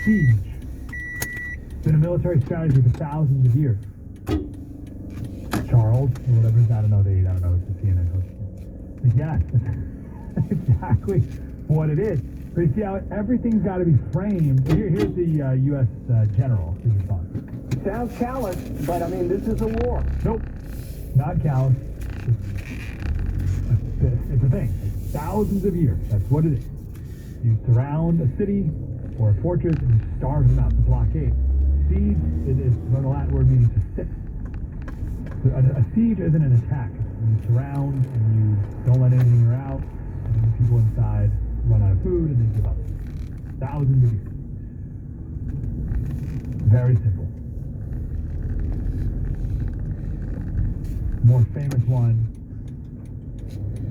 Siege. It's been a military strategy for thousands of years. Charles, or whatever, I don't know, it's the CNN host. But yes, that's exactly what it is. But you see how everything's got to be framed. Here's the U.S. general. It sounds callous, but I mean, this is a war. Nope, not callous. It's a thing. It's thousands of years. That's what it is. You surround a city or a fortress and you starve them out. The blockade. Siege is from the Latin word meaning to sit. So a siege isn't an attack. You surround and you don't let anything out, and then the people inside run out of food and they give up. Thousands of years. Very simple. More famous one.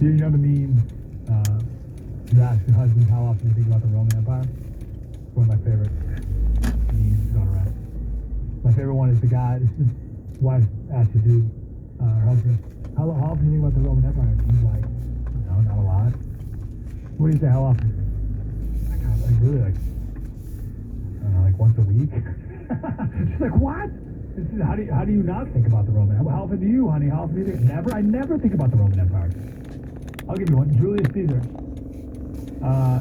You know the meme, you ask your husband how often you think about the Roman Empire? It's one of my favorite memes going around. My favorite one is the guy, his wife asked the dude, her husband, how often do you think about the Roman Empire? He's like, no, not a lot. What do you say, how often? Like really, like, I don't know, like once a week? She's like, what? This is, how do you not think about the Roman Empire? How often do you, honey? How often do you think? Never. I never think about the Roman Empire. I'll give you one. Julius Caesar.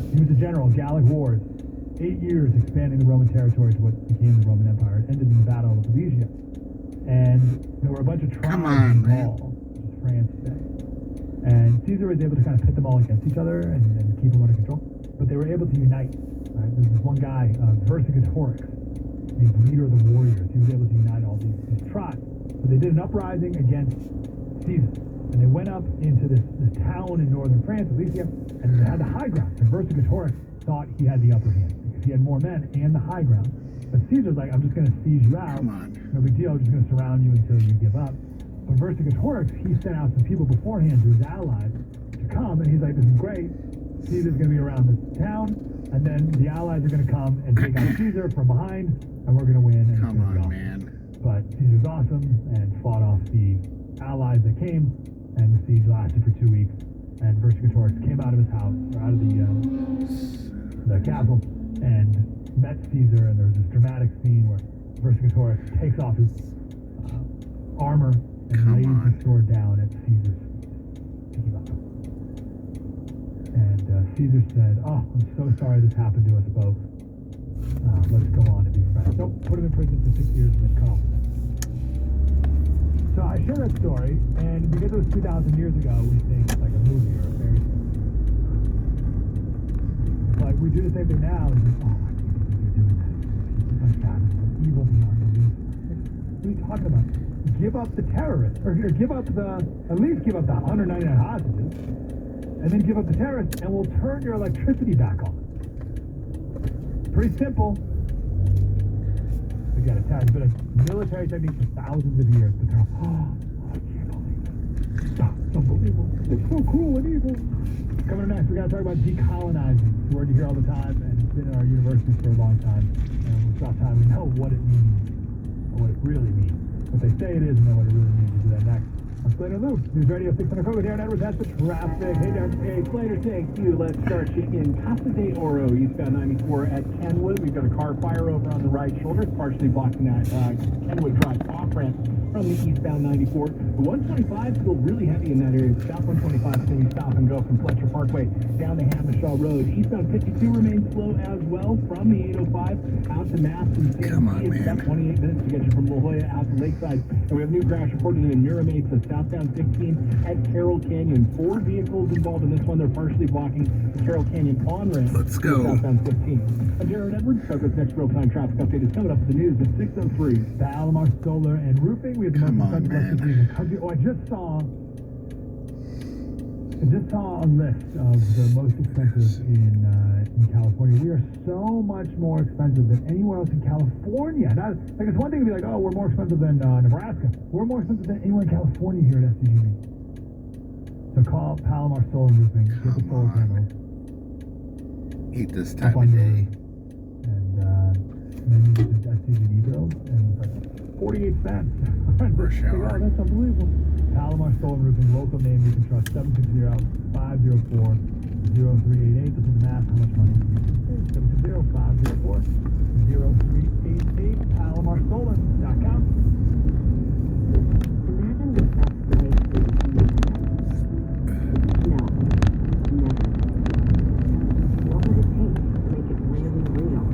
He was a general, Gallic Wars. 8 years expanding the Roman territory to what became the Roman Empire. It ended in the Battle of Alesia. And there were a bunch of tribes involved, which is France today. And Caesar was able to kind of pit them all against each other and keep them under control. But they were able to unite. Right? There's this one guy, Vercingetorix. He's the leader of the warriors. He was able to unite all these tribes. But they did an uprising against Caesar. And they went up into this town in northern France, Alesia, and they had the high ground. And Vercingetorix thought he had the upper hand because he had more men and the high ground. But Caesar's like, I'm just going to siege you out. No big deal. I'm just going to surround you until you give up. But Vercingetorix, he sent out some people beforehand to his allies to come, and he's like, this is great. Caesar's going to be around this town, and then the allies are going to come and take out Caesar from behind, and we're going to win. And Come on, man. But Caesar's awesome and fought off the allies that came, and the siege lasted for 2 weeks. And Vercingetorix came out of his house, or out of the castle, and met Caesar, and there was this dramatic scene where Vercingetorix takes off his armor and lays his sword down at Caesar's feet. And Caesar said, oh, I'm so sorry this happened to us both. Let's go on and be friends. So put him in prison for 6 years and then cut off his head. So I share that story, and because it was 2,000 years ago, we think it's like a movie or a fairy tale. But we do the same thing now, and just, oh, I can't believe you're doing this. Like that, evil beyond belief. What are you talking about? Give up the terrorists, or give up at least give up the 199 hostages, and then give up the terrorists, and we'll turn your electricity back on. Pretty simple. Again, it has been a military technique for thousands of years, but they're all, oh, I can't believe it. Oh, it's unbelievable. It's so cool and evil. Coming up next, we're going to talk about decolonizing. It's a word you hear all the time, and it's been in our universities for a long time. And it's about time we know what it means, or what it really means. What they say it is, and then what it really means. We'll do that next. I'm Slater Luke, News Radio 600 Coco, Darren Edwards, that's the traffic. Hey, Darren. Hey, Slater, thank you. Let's start you in Casa de Oro, eastbound 94 at Kenwood. We've got a car fire over on the right shoulder. It's partially blocking that Kenwood Drive off-ramp from the eastbound 94. The 125 is still really heavy in that area. South 125 is going to be stop and go from Fletcher Parkway down to Hamishaw Road. Eastbound 52 remains slow as well from the 805 out to Mass and San It's about 28 minutes to get you from La Jolla out to Lakeside. And we have new crash reported in Mira Mesa, southbound 16 at Carroll Canyon. 4 vehicles involved in this one. They're partially blocking the Carroll Canyon on-ramp. Let's go. Southbound 15. I'm Darren Edwards. Coco's next real-time traffic update is coming up with the news at 6:03. Palomar Solar and Roofing. We have the most expensive electricity in the country. Oh, I just saw a list of the most expensive in California. We are so much more expensive than anywhere else in California. Now, like, it's one thing to be like, oh, we're more expensive than Nebraska. We're more expensive than anywhere in California here at SDG. So call Palomar Solar and Roofing. Get the solar panels. Eat this time of day. And then you get this SDG bill, and it's like 48 cents. Rush hour. Oh, that's unbelievable. Palomar Stolen Roofing, local name you can trust, 760-504-0388. To do the math, how much money? 760-504-0388. PalomarStolen.com. Imagine the best place for you to live. No, never. What would it take to make it really real?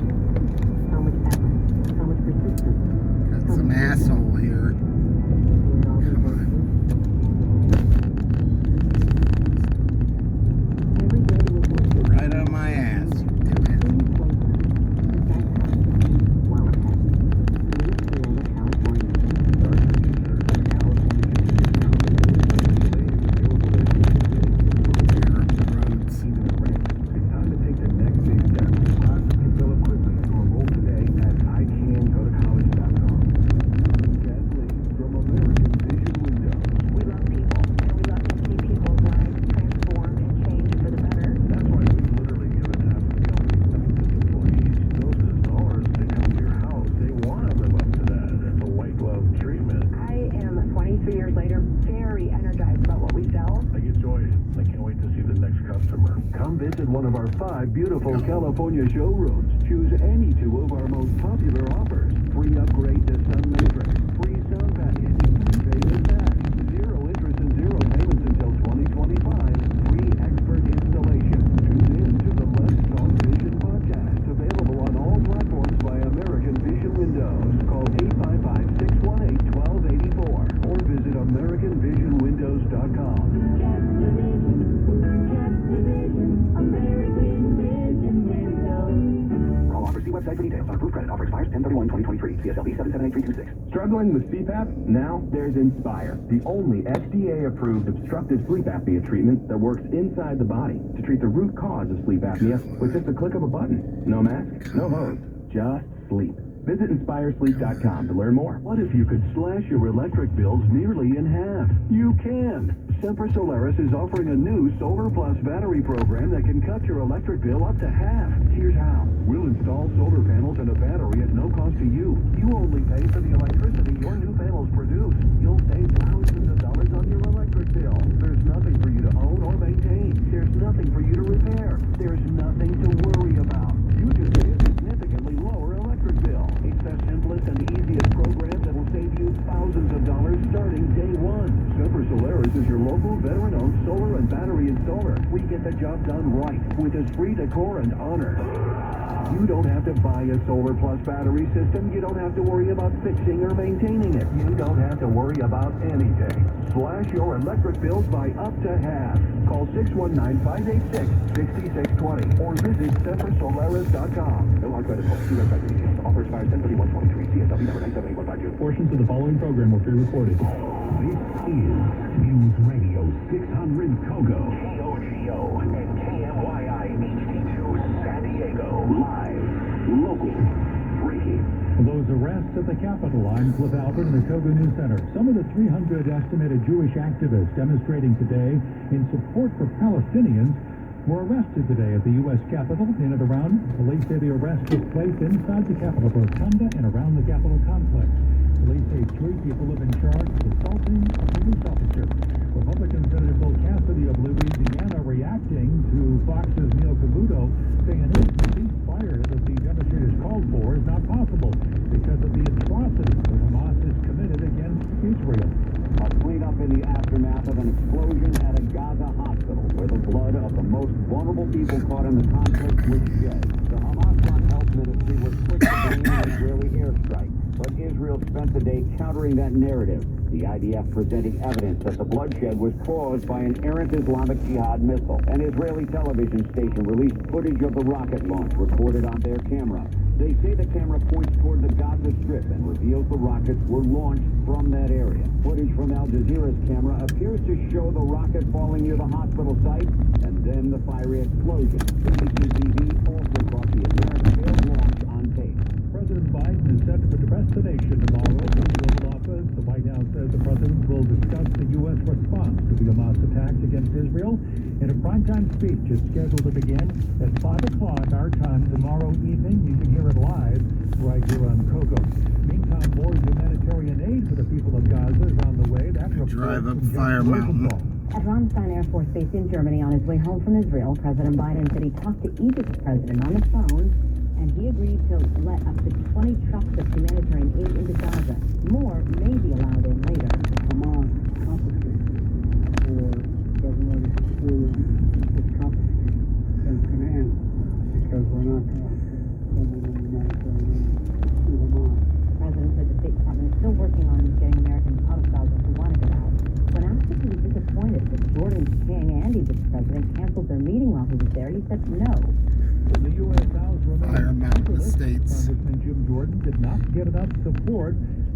How much effort? How much persistence? Got some asshole here. Would all be Come worth on. it? Every day was worth it. Right on my ass. You do it. Please welcome to that time. Well ahead. Meet Florida, California. Roads. It's time to take the next big step. Classes can fill up quickly, so enroll today at icangotocollege.com. Kathleen from American Vision Windows. We love people, and we love to see people's lives transform and change for the better. That's why we've literally given half of the company's nicest employees doses of ours to come to your house. They want to live up to that. It's a white glove treatment. I am 23 years later very energized about what we sell. I get joy. I can't wait to see the next customer. Come visit one of our 5 beautiful California showrooms. Choose any 2 of our most popular offers. Free upgrade to Sun Matrix. Free sound package. Pay with cash. 0 interest and 0 payments until 2025. Free expert installation. Tune in to the Let's Talk Vision podcast. Available on all platforms by American Vision Windows. Call 855-618-1284 or visit AmericanVisionWindows.com. Call offer. See website for details. On approved credit. Offer expires 10/31/2023. CSLB 778326. Struggling with CPAP? Now there's Inspire, the only FDA-approved obstructive sleep apnea treatment that works inside the body to treat the root cause of sleep apnea with just a click of a button. No mask, no hose, just sleep. Visit InspireSleep.com to learn more. What if you could slash your electric bills nearly in half? You can! Sempra Solaris is offering a new Solar Plus battery program that can cut your electric bill up to half. Here's how. We'll install solar panels and a battery at no cost to you. You only pay for the electricity your new panels produce. You'll save thousands of dollars on your electric bill. There's nothing for you to own or maintain. There's nothing for you to repair. There's nothing to worry about. You just pay a significantly lower electric bill. It's the simplest and easiest program that will save you thousands of dollars starting day one. Sempra Solaris is your local veteran-owned solar and battery installer. We get the job done right with esprit de corps and honor. You don't have to buy a Solar Plus battery system. You don't have to worry about fixing or maintaining it. You don't have to worry about anything. Slash your electric bills by up to half. Call 619-586-6620 or visit SempraSolaris.com. No hard credit. See website for details. Offer expires 10/31/23. CSLB number 97815. Portions of the following program will be recorded. This is News Radio 600 Kogo. KOGO and KMYI HD2 San Diego. Live, local, breaking. Those arrests at the Capitol on Cliff Albert and the Kogo News Center. Some of the 300 estimated Jewish activists demonstrating today in support for Palestinians were arrested today at the U.S. Capitol. In and around, police say the arrest took place inside the Capitol Rotunda and around the Capitol complex. Police say 3 people have been charged with assaulting a police officer. Republican Senator Bill Cassidy of Louisiana reacting to Fox's Neil Cavuto, saying an instant ceasefire that the demonstrators called for is not possible because of the atrocities that Hamas has committed against Israel. A cleanup in the aftermath of an explosion at a Gaza hospital where the blood of the most vulnerable people caught in the conflict was shed. The Hamas-run health ministry was quick to blame an Israeli airstrike, but Israel spent the day countering that narrative. The IDF presenting evidence that the bloodshed was caused by an errant Islamic Jihad missile. An Israeli television station released footage of the rocket launch recorded on their camera. They say the camera points toward the Gaza Strip and reveals the rockets were launched from that area. Footage from Al Jazeera's camera appears to show the rocket falling near the hospital site and then the fiery explosion. ABC TV also caught the apparent failed launch on tape. President Biden is set to address the nation tomorrow from the Oval Office. The White House says the president will discuss the U.S. response to the Hamas attacks against Israel in a primetime speech is scheduled to begin at 5 o'clock our time tomorrow evening. You can hear it live right here on Kogo. Meantime, pound more humanitarian aid for the people of Gaza is on the way. That report drive up from Fire Jeff Mountain. Rosenthal. At Ramstein Air Force Base in Germany on his way home from Israel, President Biden said he talked to Egypt's president on the phone, and he agreed to let up to 20 trucks of humanitarian aid into Gaza. More may be allowed in later. Hamas confiscated or doesn't let us through this confiscated and command because we're not going to send any humanitarian aid to Hamas. The president said the State Department is still working on getting Americans out of Gaza who want to get out. When asked if he was disappointed that Jordan's king and Egypt's president canceled their meeting while he was there, he said no. The U.S. House Fire remains Mountain leaderless. Estates. Congressman Jim Jordan did not get enough support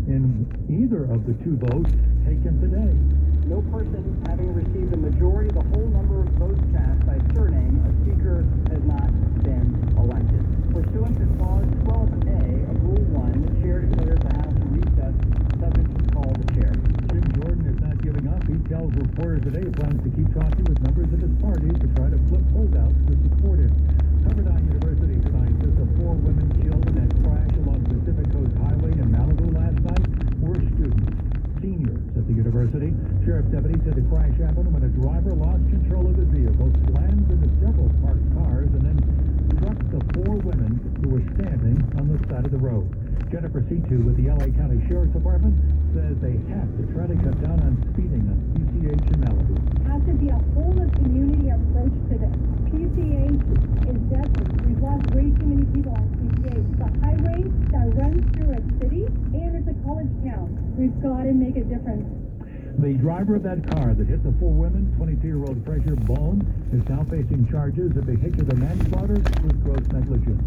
in either of the two votes taken today. No person having received a majority of the whole number of votes cast by surname, a speaker has not been elected. Pursuant to Clause 12A of Rule 1, the chair declares the House in recess, subject to the call of the chair. Jim Jordan is not giving up. He tells reporters today he plans to keep talking with members of his party to try to flip holdouts to support him. Pepperdine University tonight says the 4 women killed in that crash along Pacific Coast Highway in Malibu last night were students, seniors at the university. Sheriff's deputies said the crash happened when a driver lost control of his vehicle, slammed into several parked cars, and then struck the 4 women who were standing on the side of the road. Jennifer C2 with the LA County Sheriff's Department says they have to try to cut down on speeding on PCH in Malibu. Has to be a whole of community approach to this. PCH is deadly. We've lost way too many people on PCH. It's a highway that runs through a city, and it's a college town. We've got to make a difference. The driver of that car that hit the 4 women, 22-year-old Fraser Bone, is now facing charges of vehicular manslaughter with gross negligence.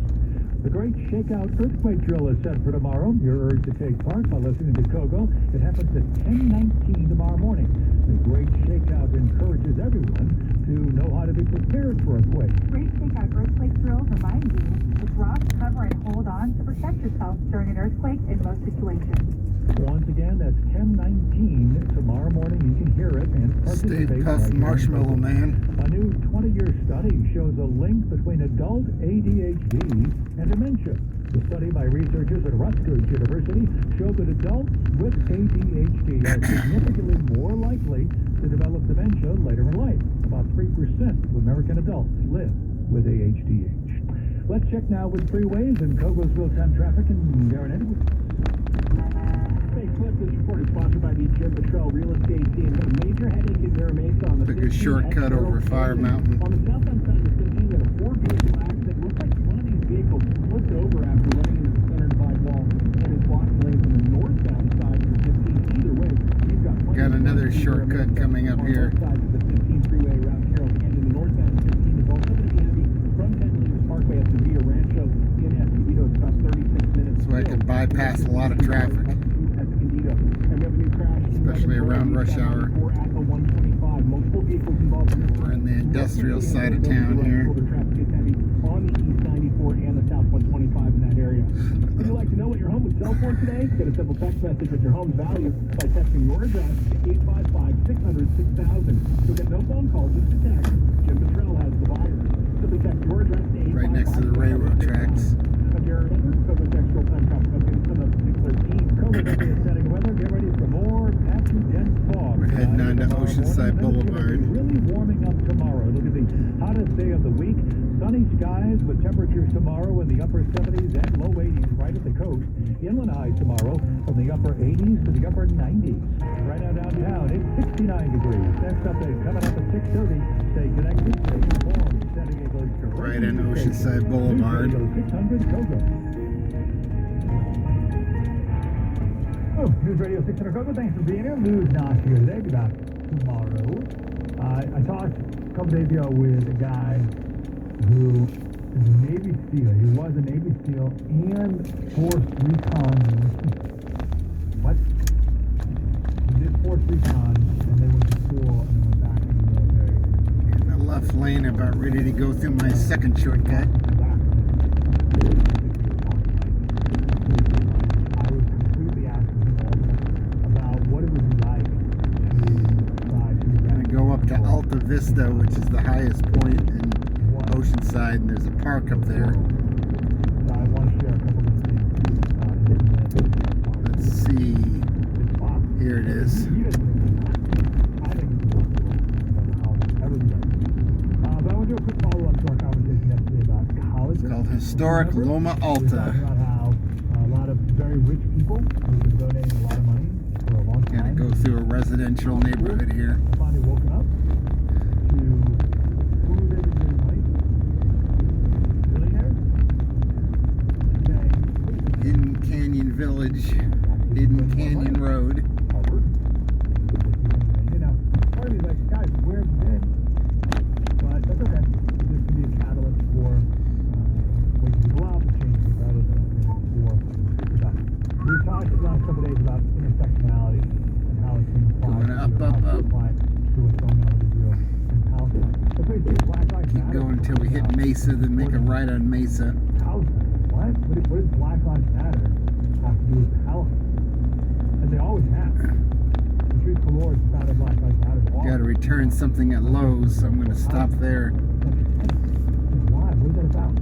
The Great Shakeout Earthquake Drill is set for tomorrow. You're urged to take part by listening to Kogo. It happens at 10:19 tomorrow morning. The Great Shakeout encourages everyone to know how to be prepared for a quake. Great Shakeout Earthquake Drills remind you to drop, cover, and hold on to protect yourself during an earthquake in most situations. Once again, that's 10:19 tomorrow morning. You can hear it and Stay participate. Puft right here. Marshmallow Man. A new 20-year study shows a link between adult ADHD and dementia. The study by researchers at Rutgers University showed that adults with ADHD are significantly more likely to develop dementia later in life. About 3% of American adults live with ADHD. Let's check now with freeways and Kogo's real-time traffic and Darren Edwards. Hey, Clip, this report is sponsored by the Jim Patrol Real Estate Team. Got a major headache in Mira Mesa on the Took a 15 shortcut over Fire Mountain. On the southbound side of the 15, we had a 4-vehicle accident. Looks like one of these vehicles flipped over after running into the center divide wall and is blocking lanes on the northbound side of the 15. Either way, you've got plenty Got of another traffic in shortcut Mira Mesa coming up on here. both sides of the 15 freeway around Carroll Canyon. The northbound 15 is also going to be heavy from 10 Liters Parkway up to Villa Rancho in Escondido. It's about 36 minutes. So I can bypass a lot of traffic, especially around rush hour. We're in the industrial side of town here. On the East 94 and the South 125 in that area. Would you like to know what your home would sell for today? Get a simple text message with your home's value by texting your address to 855-600-6000. You'll get no phone calls, just a text. Jim Patrell has the buyer. Simply text your address to 855-600-6000. Right next to the railroad tracks. I'm Jared Edwards, Kogo's Extra Time Traffic Update from the 613. Kogo's update setting weather. Get ready for more patchy dense fog. We're heading on to Tomorrow Oceanside morning. Boulevard. It's really warming up tomorrow. Look at the hottest day of the week. Sunny skies with temperatures tomorrow in the upper 70s and low 80s right at the coast. Inland highs tomorrow from the upper 80s to the upper 90s. Right now downtown, it's 69 degrees. Next update coming up at 6:30. Stay connected, stay informed. San Diego's Right on Oceanside Boulevard. News Radio 600 Kogo. Oh, News Radio 600 Kogo, thanks for being here. Lou's not here today. Be back tomorrow. I talked a couple days ago with a guy who is a Navy SEAL. He was a Navy SEAL and Force Recon. What? He did Force Recon and then went to school and then went back to the military. In the left lane, about ready to go through my second shortcut. I was completely asking him about what it would be like to fly to Gonna go up to Alta Vista, which is the highest point in Oceanside, and there's a park up there. I want to share a couple of things. Here it is. He doesn't think it's that. I think it's impossible. I don't know how it would ever be done. But I want to do a quick follow-up to our conversation yesterday about colleges. It's called Historic Remember? Loma We were talking Alta. about how a lot of very rich people who've been donating a lot of money for a long Gotta time. go through a residential neighborhood here. Have finally woken up to who they've been giving money to. Billionaires. Saying, Hidden Canyon Village, Hidden Canyon Road. Harvard. You know, part of me is like, guys, where have you been? But that's okay. This can be a catalyst for waking people up and changing things rather than for that. We've talked the last couple of days about intersectionality and how it's being applied Going up, to up, how it's up. applied to what's going on with Israel and Palestine. That's why you say Black Lives Keep Matter going until we hit about Mesa, then make a supporting right on Mesa. Palestine. What? What does Black Lives Matter have to do with Palestine? And they always have. The truth of the Lord is found in Black Lives Matter. Gotta return something at Lowe's, so I'm gonna stop there. Why? What is that about?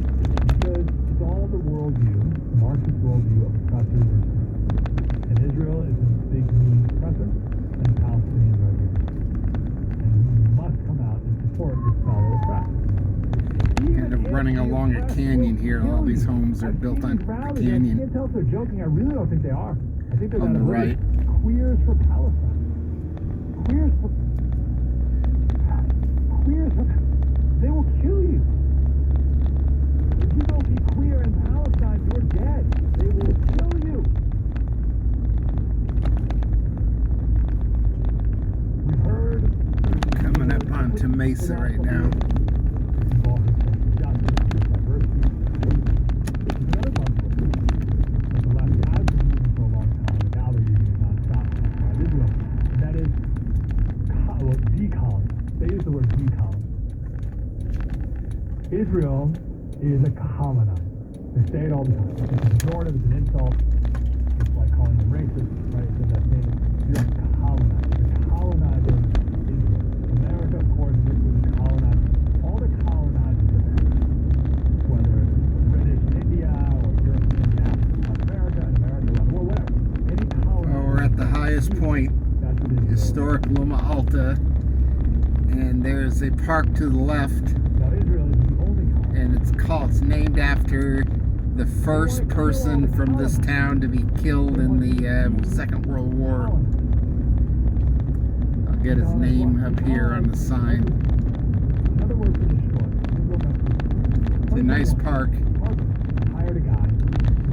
Because it's all the worldview, Marxist worldview of oppressors and oppressed. And Israel is a big mean oppressor, and the Palestinians are here. And we must come out and support this fellow oppressed. Kind of running along a canyon here. All these homes are built on the I canyon. can't tell if they're joking. I really don't think they are. I think they're On the right. right. Queers for Palestine. Queers for. They will kill you. If you don't be queer in Palestine, you're dead. They will kill you. We heard. Coming up onto Mesa right now. Israel is a colonizer. They say it all the time. It's a pejorative, it's an insult. It's like calling them racist, right? It's that thing. You're a colonizer. The colonizer is America, of course, this was a colonizer. All the colonizers are there. Whether it's British in India or European in America and America around the world, whatever. Any colonizer. Oh, we're at the highest point. That's what Israel is. Historic Loma Alta. And there's a park to the left. Now Israel is the only colonizer. And it's named after the first person from this town to be killed in the Second World War. I'll get his name up here on the sign. Another word for destroy. It's a nice park. Harvard hired a guy to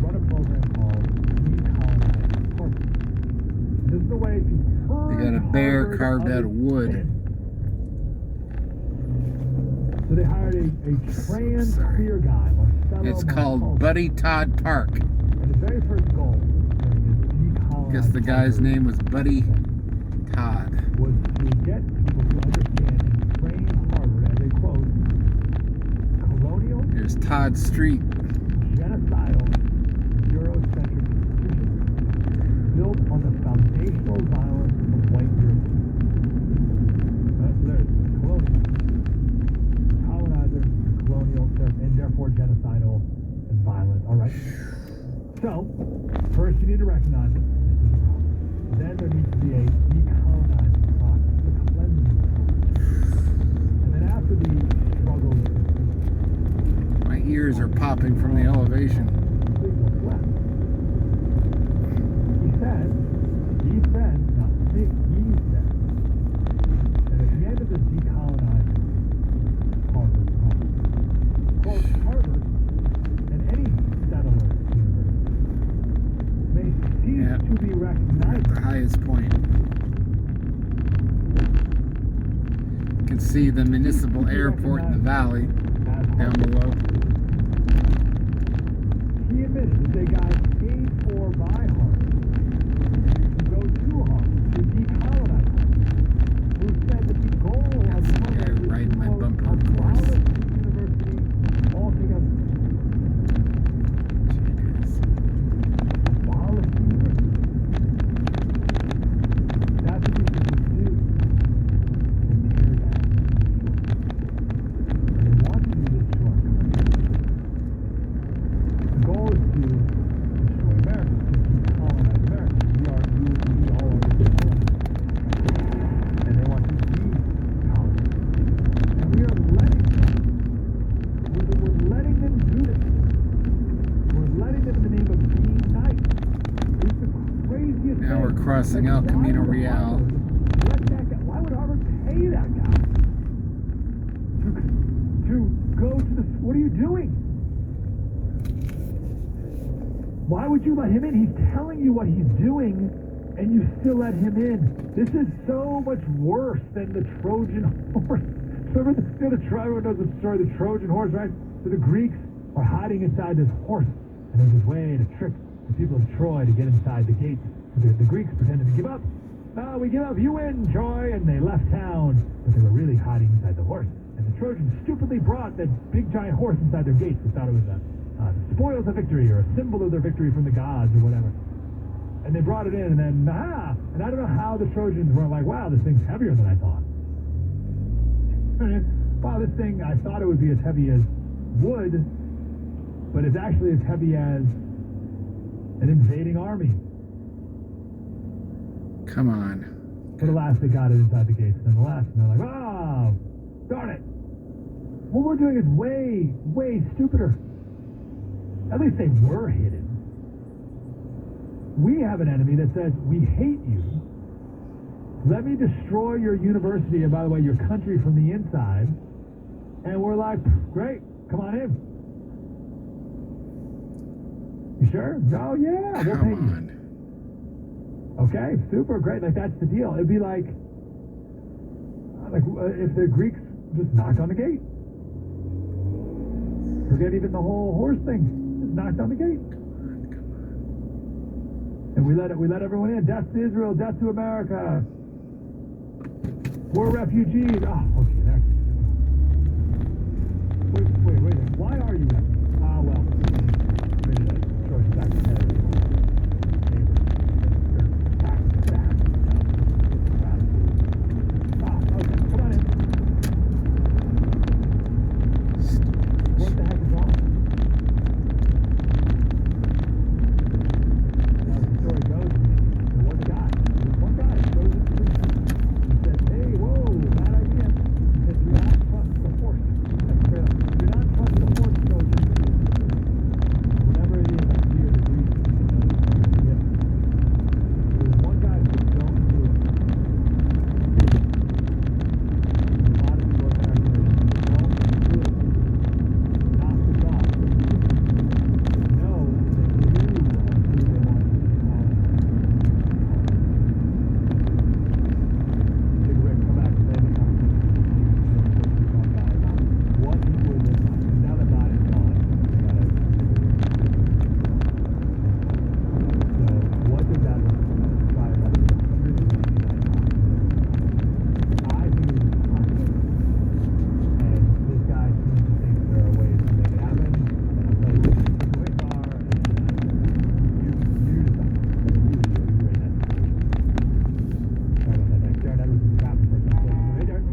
run a program called Decolonize Harvard. This is the way to turn They got a bear Harvard carved on out of its wood. head. So they hired a trans queer guy, Marcelo. It's called Buddy Todd Park. And the very first goal during his decolonize Guess the guy's Harvard name was Buddy Todd. was to get people to understand and frame Harvard as a quote, colonial, There's Todd Street. genocidal, Eurocentric institution built on the foundational violence of white Europe. Right? So there's colonial, colonizer, colonial, and therefore genocidal and violent. All right. So, first you need to recognize it. This is a problem. Then there needs to be a decolonizing process, the cleansing process. And then after the struggle is complete, My ears are popping from the elevation. what's left? He said, not me, he said, that at the end of this decolonizing Harvard process, quote, Harvard and any settler university may cease Yep. to be We're recognized. at the highest point. You can see the municipal airport in the valley as down Harvard. below. He admitted that they got paid for by Harvard to go to Harvard to decolonize Harvard, who said that the goal of Some guy Harvard is riding to, my quote, bumper, of course. abolish the university altogether. Abolish the university. That's what these people do. They tear down. And they want to do this to our country. The goal is to destroy America, to crossing El Camino Real. Let that guy, why would Harvard pay that guy to go to the, what are you doing? Why would you let him in? He's telling you what he's doing, and you still let him in. This is so much worse than the Trojan horse. Remember everyone knows the story of the Trojan horse, right? So the Greeks are hiding inside this horse, and there's this way to trick the people of Troy to get inside the gates. So the Greeks pretended to give up. Oh, we give up, you win, Troy, and they left town, but they were really hiding inside the horse. And the Trojans stupidly brought that big giant horse inside their gates. They thought it was the spoils of victory or a symbol of their victory from the gods or whatever. And they brought it in, and then, and I don't know how the Trojans weren't like, wow, this thing's heavier than I thought. Wow, this thing, I thought it would be as heavy as wood, but it's actually as heavy as an invading army. Come on. But alas, they got it inside the gates nonetheless, and they're like, oh, darn it. What we're doing is way, way stupider. At least they were hidden. We have an enemy that says, we hate you. Let me destroy your university, and by the way, your country from the inside. And we're like, great, come on in. You sure? Oh, yeah, we'll pay you. Okay, super, great, like that's the deal. It'd be like if the Greeks just knocked on the gate. Forget even the whole horse thing. Just knocked on the gate. And we let everyone in. Death to Israel, death to America. We're refugees. Oh, okay, that's... Wait. Why are you refugees? Well, maybe the Trojan back to head. Okay, come on in. What the heck is wrong? Now, the story goes, there was a guy. There was one guy who goes into the street. He said, hey, whoa, bad idea. He said, do not trust the horse. That's fair. Do not trust the horse, Trojan. Whatever it is, I fear the Greeks. Yeah. There was one guy who said, don't do it. A lot of people are there. Don't do it. Knock this off. No, they knew who they wanted to be called. Big Rick, come back and say the conversation. What he would have done. Now that Biden's gone, they got it. So, what does that look like? Try it out. I think it was impossible. And this guy seems to think there are ways to make it happen. And I'll tell you what the ways are. You decide. You're in that situation. Sorry about that. Darren Edwards is the captain for some. Hey, Darren.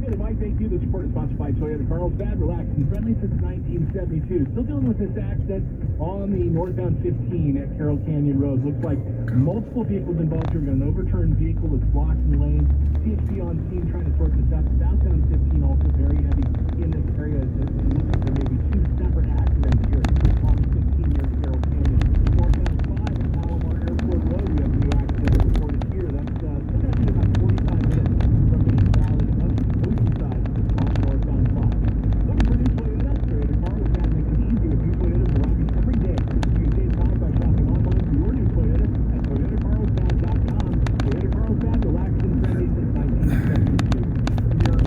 Hey, Mike, thank you. The support is sponsored by Toyota Carlsbad. Relaxed and friendly since 1972. Still dealing with this accident on the northbound 15 at Carroll Canyon Road. Looks like multiple vehicles involved here. We've got an overturned vehicle that's blocking lanes. CHP on scene trying to sort this out. Southbound 15 also very heavy in this area. It looks like there may be two separate accidents here on 15 near Carroll Canyon. Northbound 5 at Palomar Airport Road. We have a new accident reported here. That's still going to be about 45 minutes from the valley of Oceanside on northbound 5. Looking for new Toyota? Toyota Carlsbad makes it easy with new Toyotas arriving every day. You can save time by shopping online for your new Toyota at ToyotaCarlsbad.com. Toyota Carlsbad, relaxed and friendly since 1972.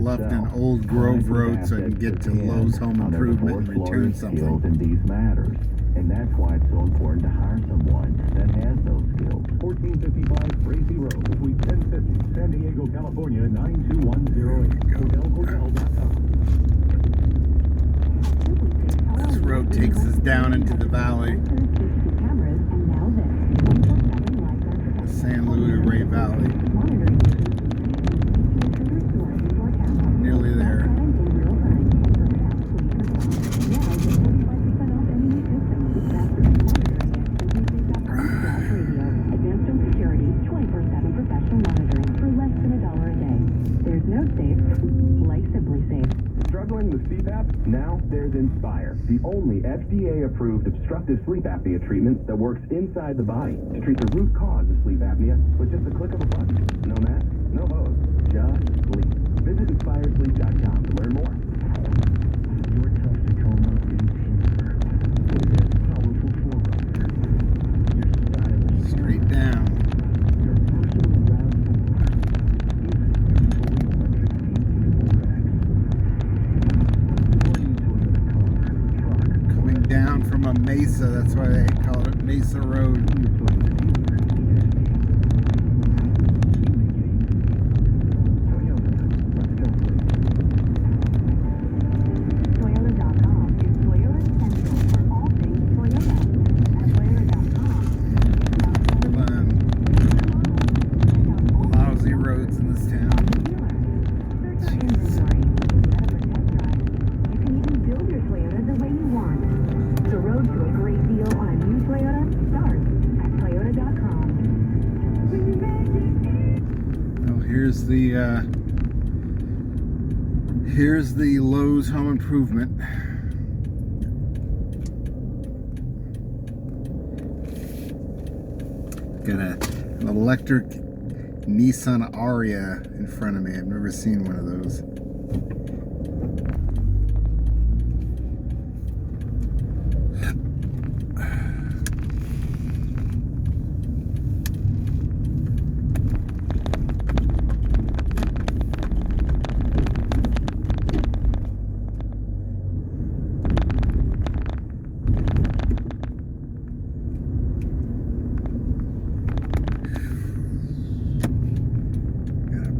left in Old Grove Road so I can get to Lowe's Home Improvement and return something. In these matters, and that's why it's so important to hire someone that has those skills. 1455 Tracy Road, Suite 1050, San Diego, California 92108. HotelHotel.com. This road takes us down into the valley, the San Luis Rey Valley. Nearly there. Struggling with CPAP? Now there's Inspire, the only FDA-approved obstructive sleep apnea treatment that works inside the body to treat the root cause of sleep apnea with just a click of a button. No mask, no hose, just sleep. Visit InspireSleep.com to learn more. Your trusted coma is here. This powerful forerunner. Your stylish Straight down. your personal lab even your fully electric DC4X. Or you Toyota car, truck, Coming down from a mesa, that's why they call it Mesa Road. your Toyota dealer, Toyota, let's go please. Toyota.com is Toyota Central for all things Toyota. At Toyota.com, Lousy roads in this town. search our inventory, set up a test drive. You can even build your Toyota the way you want. The road to a great deal on a new Toyota starts at Toyota.com. Oh, here's the Lowe's Home Improvement. Got an electric Nissan Aria in front of me. I've never seen one of those.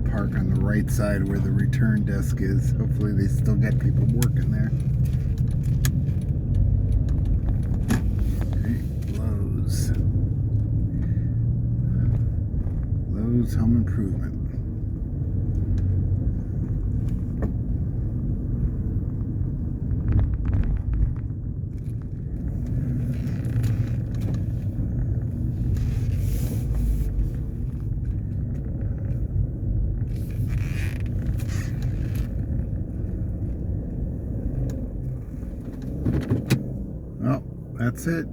Park on the right side where the return desk is. Hopefully they still get people working there. Okay, Lowe's. Lowe's Home Improvement. Well, that's it.